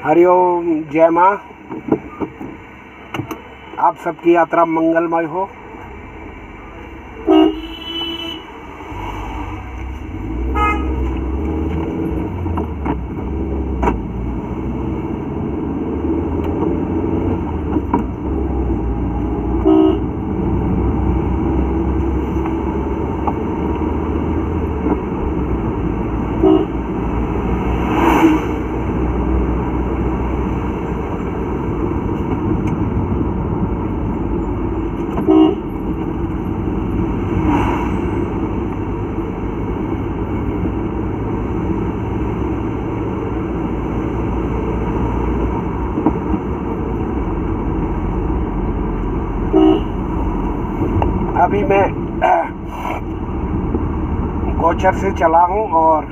हरिओम, जय माँ। आप सबकी यात्रा मंगलमय हो। अभी मैं गोचर से चला हूँ और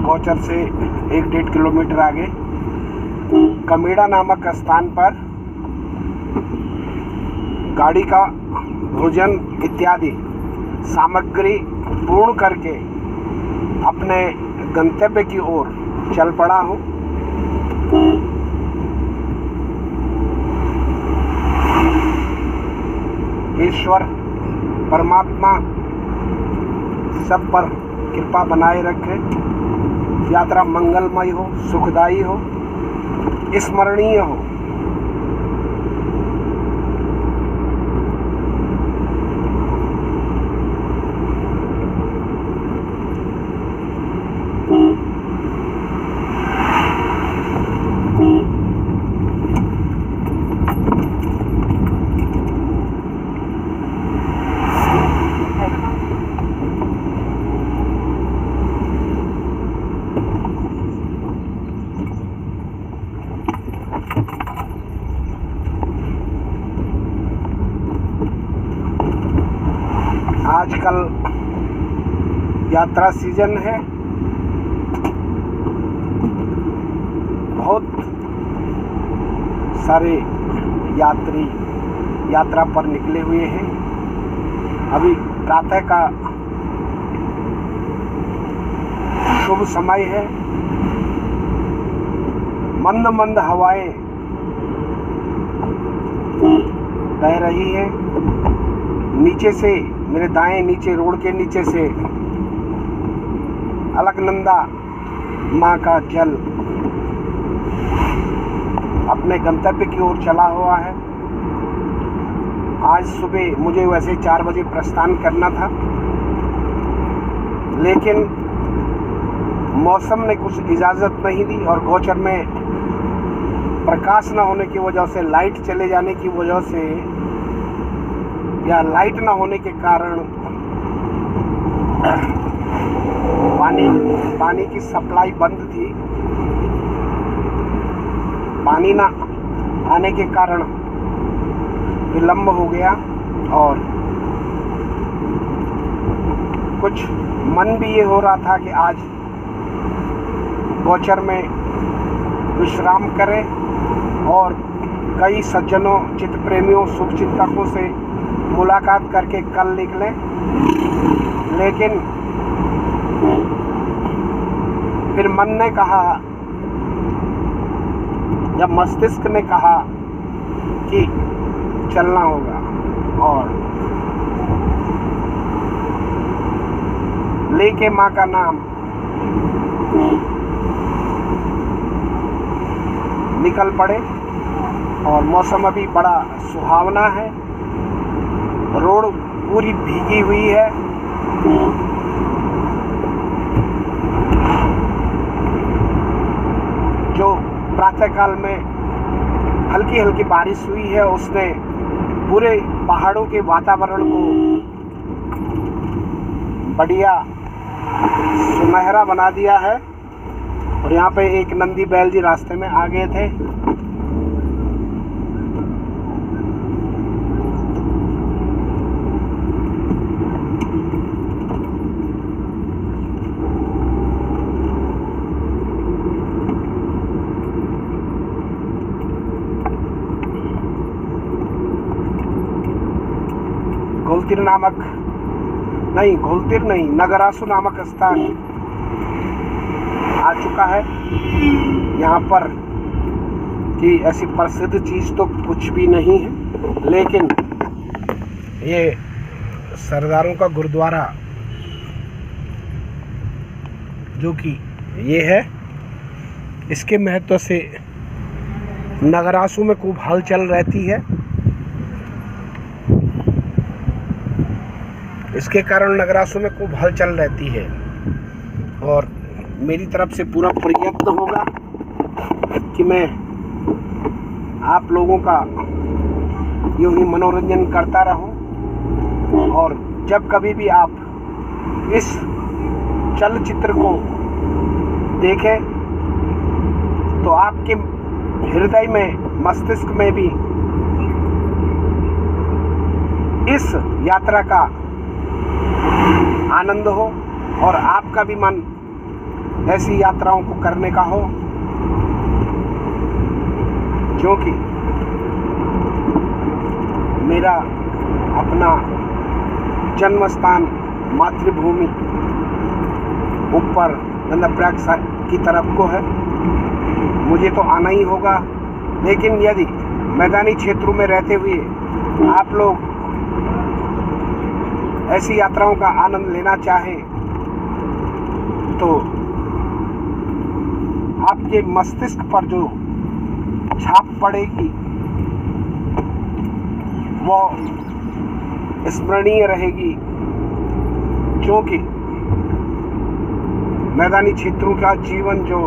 गोचर से 1-1.5 किलोमीटर आगे कमेड़ा नामक स्थान पर गाड़ी का भोजन इत्यादि सामग्री पूर्ण करके अपने गंतव्य की ओर चल पड़ा हूँ। ईश्वर परमात्मा सब पर कृपा बनाए रखे। यात्रा मंगलमय हो, सुखदायी हो, स्मरणीय हो। आजकल यात्रा सीजन है, बहुत सारे यात्री यात्रा पर निकले हुए हैं। अभी प्रातः का शुभ समय है। मंद मंद हवाएं बह रही हैं। नीचे से, मेरे दाएं नीचे, रोड के नीचे से अलकनंदा माँ का जल अपने गंतव्य की ओर चला हुआ है। आज सुबह मुझे वैसे 4 बजे प्रस्थान करना था, लेकिन मौसम ने कुछ इजाज़त नहीं दी और गोचर में प्रकाश न होने की वजह से, लाइट चले जाने की वजह से या लाइट न होने के कारण पानी की सप्लाई बंद थी। पानी ना आने के कारण विलंब हो गया और कुछ मन भी ये हो रहा था कि आज गोचर में विश्राम करें और कई सज्जनों, चित्त प्रेमियों, शुभ चिंतकों से मुलाकात करके कल निकलें। लेकिन फिर मन ने कहा, जब मस्तिष्क ने कहा कि चलना होगा और लेके माँ का नाम निकल पड़े। और मौसम अभी बड़ा सुहावना है, रोड पूरी भीगी हुई है। जो प्रातःकाल में हल्की हल्की बारिश हुई है, उसने पूरे पहाड़ों के वातावरण को बढ़िया सुनहरा बना दिया है। और यहाँ पे एक नंदी बैल जी रास्ते में आ गए थे। घोलतीर नहीं, नगरासु नामक स्थान चुका है। यहाँ पर कि ऐसी प्रसिद्ध चीज़ तो कुछ भी नहीं है, लेकिन ये सरदारों का गुरुद्वारा जो कि ये है, इसके महत्व से नगरासों में खूब हलचल रहती है। इसके कारण नगरासों में खूब हलचल रहती है और मेरी तरफ से पूरा प्रयत्न होगा कि मैं आप लोगों का यूं ही मनोरंजन करता रहूं। और जब कभी भी आप इस चलचित्र को देखें तो आपके हृदय में, मस्तिष्क में भी इस यात्रा का आनंद हो और आपका भी मन ऐसी यात्राओं को करने का हो, क्योंकि मेरा अपना जन्म स्थान, मातृभूमि ऊपर नंदप्रयाग की तरफ को है। मुझे तो आना ही होगा, लेकिन यदि मैदानी क्षेत्रों में रहते हुए आप लोग ऐसी यात्राओं का आनंद लेना चाहें तो आपके मस्तिष्क पर जो छाप पड़ेगी वो स्मरणीय रहेगी, क्योंकि मैदानी क्षेत्रों का जीवन जो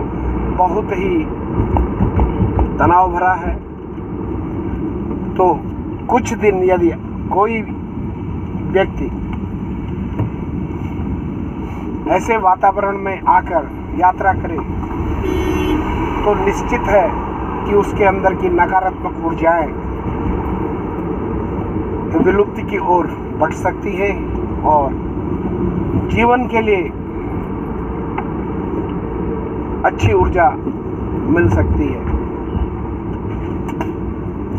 बहुत ही तनाव भरा है, तो कुछ दिन यदि कोई व्यक्ति ऐसे वातावरण में आकर यात्रा करे तो निश्चित है कि उसके अंदर की नकारात्मक ऊर्जाएं विलुप्ति की ओर बढ़ सकती है और जीवन के लिए अच्छी ऊर्जा मिल सकती है।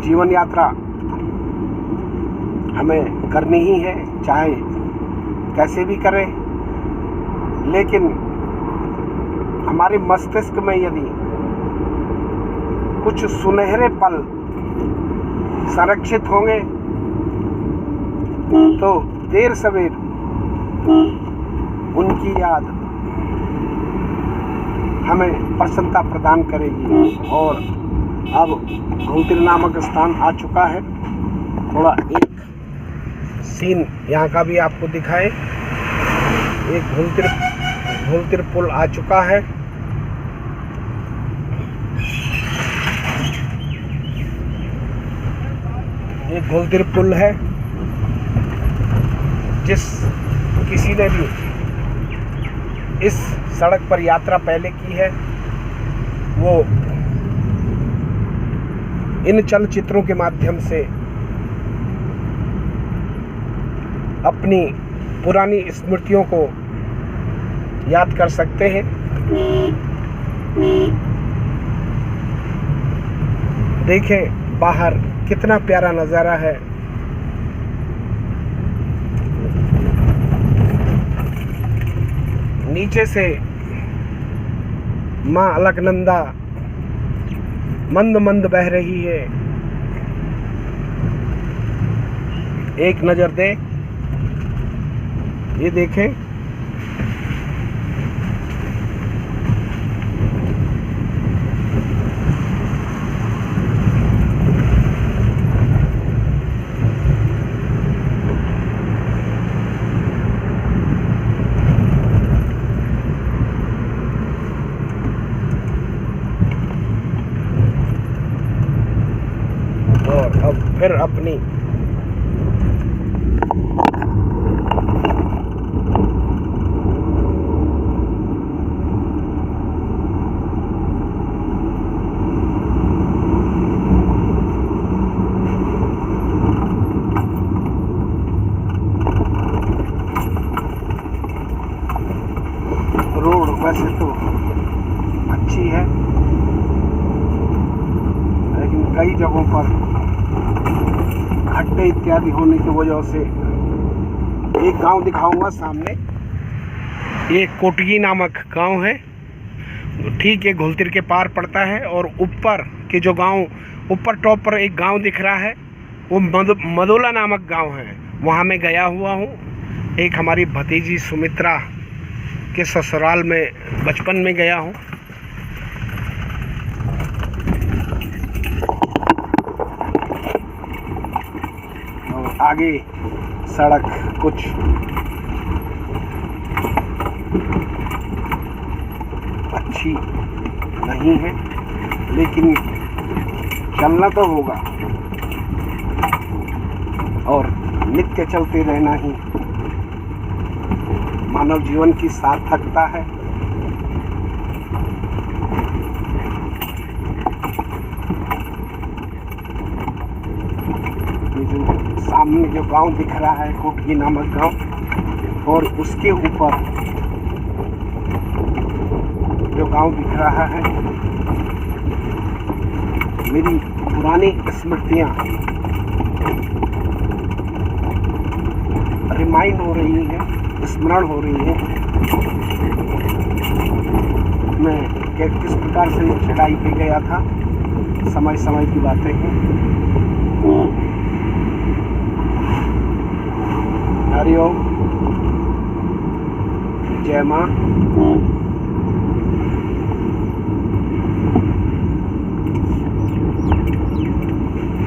जीवन यात्रा हमें करनी ही है, चाहे कैसे भी करें, लेकिन हमारे मस्तिष्क में यदि कुछ सुनहरे पल संरक्षित होंगे तो देर सवेर उनकी याद हमें प्रसन्नता प्रदान करेगी। और अब घुलतिर नामक स्थान आ चुका है, थोड़ा एक सीन यहाँ का भी आपको दिखाए। एक घुलतिर पुल आ चुका है। ये घुलतिर पुल है, जिस किसी ने भी इस सड़क पर यात्रा पहले की है वो इन चलचित्रों के माध्यम से अपनी पुरानी स्मृतियों को याद कर सकते हैं। देखें बाहर कितना प्यारा नज़ारा है। नीचे से माँ अलकनंदा मंद मंद बह रही है। एक नज़र दे, ये देखें और अब फिर अपनी रोड वैसे तो अच्छी है, लेकिन कई जगहों पर खड्डे इत्यादि होने की वजह से। एक गांव दिखाऊंगा सामने, ये कोटगी नामक गांव है ठीक है घुलतिर के पार पड़ता है। और ऊपर के जो गांव, ऊपर टॉप पर एक गांव दिख रहा है, वो मदोला नामक गांव है। वहाँ मैं गया हुआ हूँ। एक हमारी भतीजी सुमित्रा के ससुराल में बचपन में गया हूँ। और आगे सड़क कुछ अच्छी नहीं है, लेकिन चलना तो होगा और नित्य चलते रहना ही मानव जीवन की सार्थकता है। ये जो सामने जो गांव दिख रहा है, कोटगी नामक गांव, और उसके ऊपर जो गांव दिख रहा है, मेरी पुरानी स्मृतियाँ रिमाइंड हो रही है, स्मरण हो रही है। मैं किस प्रकार से चढ़ाई पे गया था, समय समय की बातें हैं। हरिओम, जय माँ।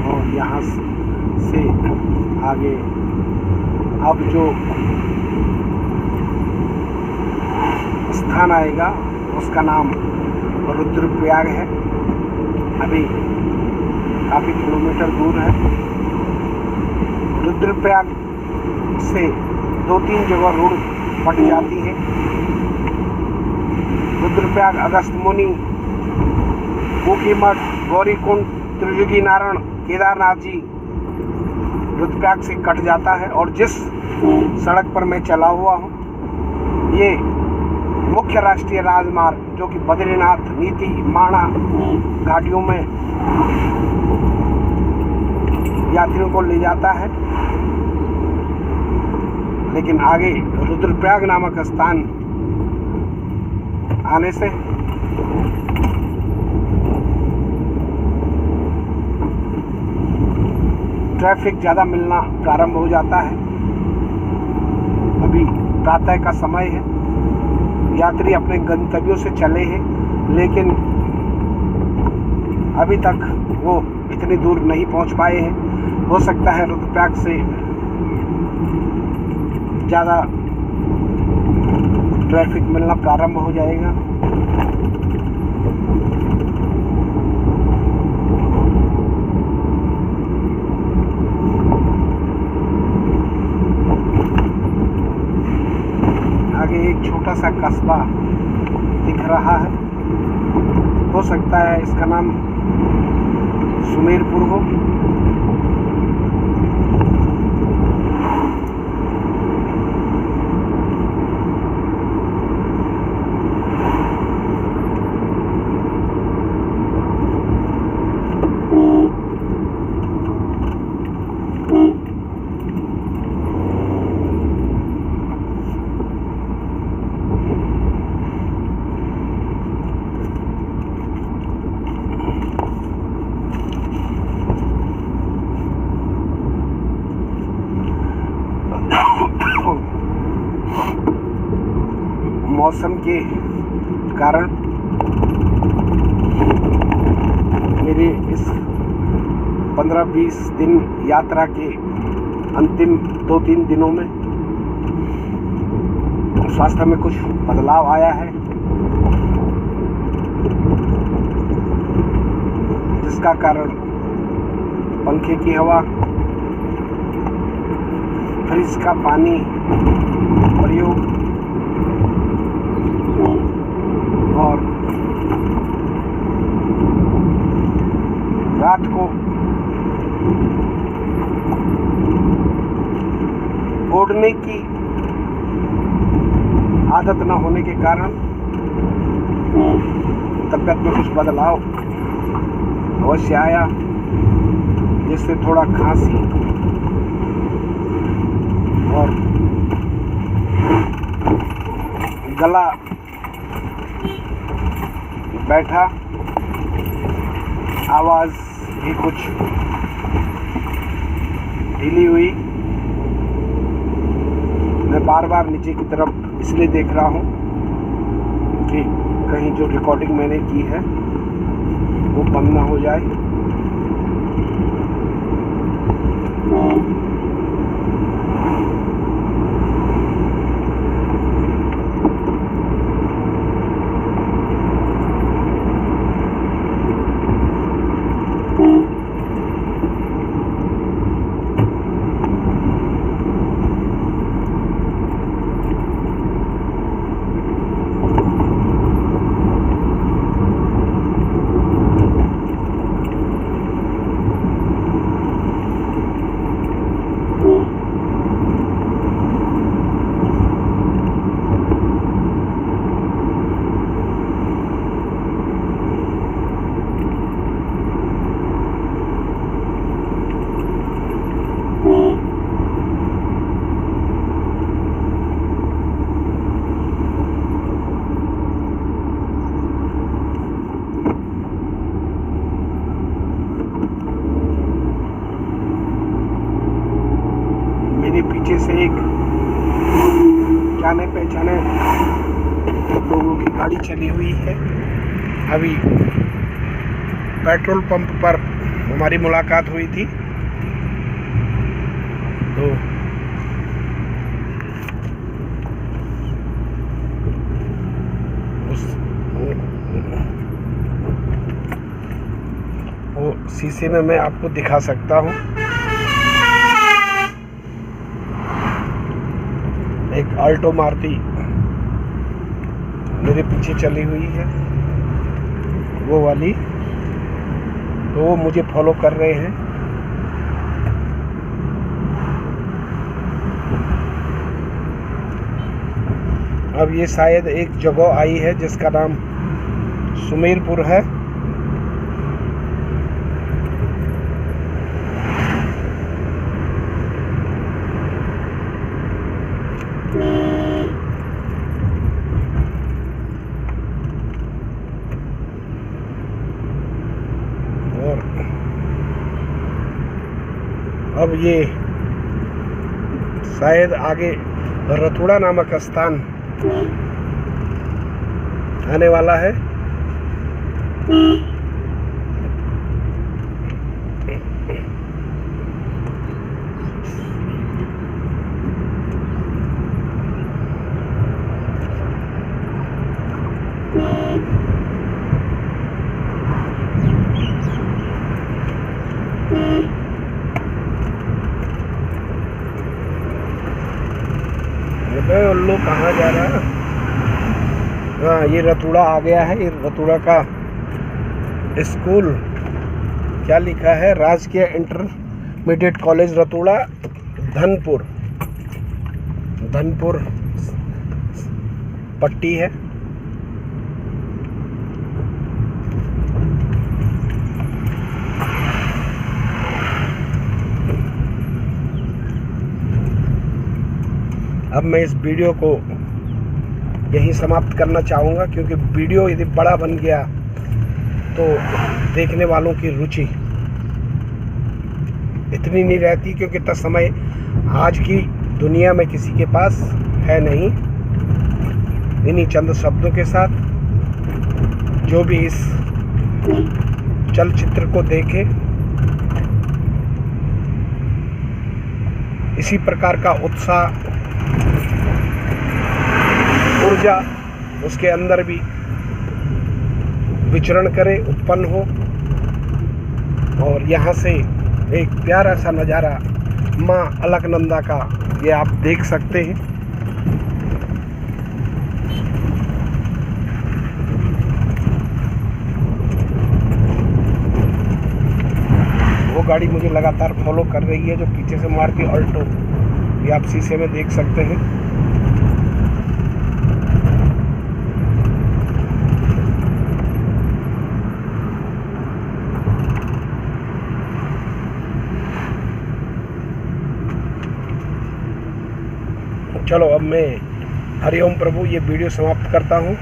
और यहाँ से आगे अब जो स्थान आएगा उसका नाम रुद्रप्रयाग है। अभी काफ़ी किलोमीटर दूर है। रुद्रप्रयाग से 2-3 जगह रोड पट जाती है। रुद्रप्रयाग, अगस्त मुनि, ऊखीमठ, गौरीकुंड, त्रिजुगी नारायण, केदारनाथ जी रुद्रप्रयाग से कट जाता है। और जिस सड़क पर मैं चला हुआ हूँ, ये मुख्य राष्ट्रीय राजमार्ग जो कि बद्रीनाथ, नीति, माणा घाटियों में यात्रियों को ले जाता है। लेकिन आगे रुद्रप्रयाग नामक स्थान आने से ट्रैफिक ज़्यादा मिलना प्रारंभ हो जाता है। अभी प्रातः का समय है, यात्री अपने गंतव्यों से चले हैं, लेकिन अभी तक वो इतनी दूर नहीं पहुंच पाए हैं। हो सकता है रुद्रप्रयाग से ज़्यादा ट्रैफिक मिलना प्रारंभ हो जाएगा। आगे एक छोटा सा कस्बा दिख रहा है, हो सकता है इसका नाम सुमेरपुर हो। मौसम के कारण मेरे इस 15-20 दिन यात्रा के अंतिम 2-3 दिनों में स्वास्थ्य में कुछ बदलाव आया है, जिसका कारण पंखे की हवा, फ्रिज का पानी प्रयोग और रात को ओढ़ने की आदत न होने के कारण तबीयत में कुछ बदलाव अवश्य आया, जिससे थोड़ा खांसी और गला बैठा, आवाज़ भी कुछ ढीली हुई। मैं बार बार नीचे की तरफ इसलिए देख रहा हूँ कि कहीं जो रिकॉर्डिंग मैंने की है वो बंद ना हो जाए। मेरे पीछे से एक जाने पहचाने लोगों की गाड़ी चली हुई है। अभी पेट्रोल पंप पर हमारी मुलाकात हुई थी, तो वो शीशे में मैं आपको दिखा सकता हूँ। एक अल्टो मारुति मेरे पीछे चली हुई है, वो वाली, तो वो मुझे फॉलो कर रहे हैं। अब ये शायद एक जगह आई है जिसका नाम सुमेरपुर है। और अब ये शायद आगे रतुड़ा नामक स्थान आने वाला है। उल्लू कहाँ जा रहा है? हाँ, ये रतुड़ा आ गया है। ये रतुड़ा का स्कूल क्या लिखा है? राजकीय इंटरमीडिएट कॉलेज रतुड़ा, धनपुर पट्टी है। अब मैं इस वीडियो को यहीं समाप्त करना चाहूँगा, क्योंकि वीडियो यदि बड़ा बन गया तो देखने वालों की रुचि इतनी नहीं रहती, क्योंकि इतना समय आज की दुनिया में किसी के पास है नहीं। इन्हीं चंद शब्दों के साथ जो भी इस चलचित्र को देखे, इसी प्रकार का उत्साह, ऊर्जा उसके अंदर भी विचरण करे, उत्पन्न हो। और यहाँ से एक प्यारा सा नज़ारा माँ अलकनंदा का ये आप देख सकते हैं। वो गाड़ी मुझे लगातार फॉलो कर रही है, जो पीछे से मारुति अल्टो, ये आप शीशे में देख सकते हैं। चलो अब मैं हरिओम प्रभु ये वीडियो समाप्त करता हूँ।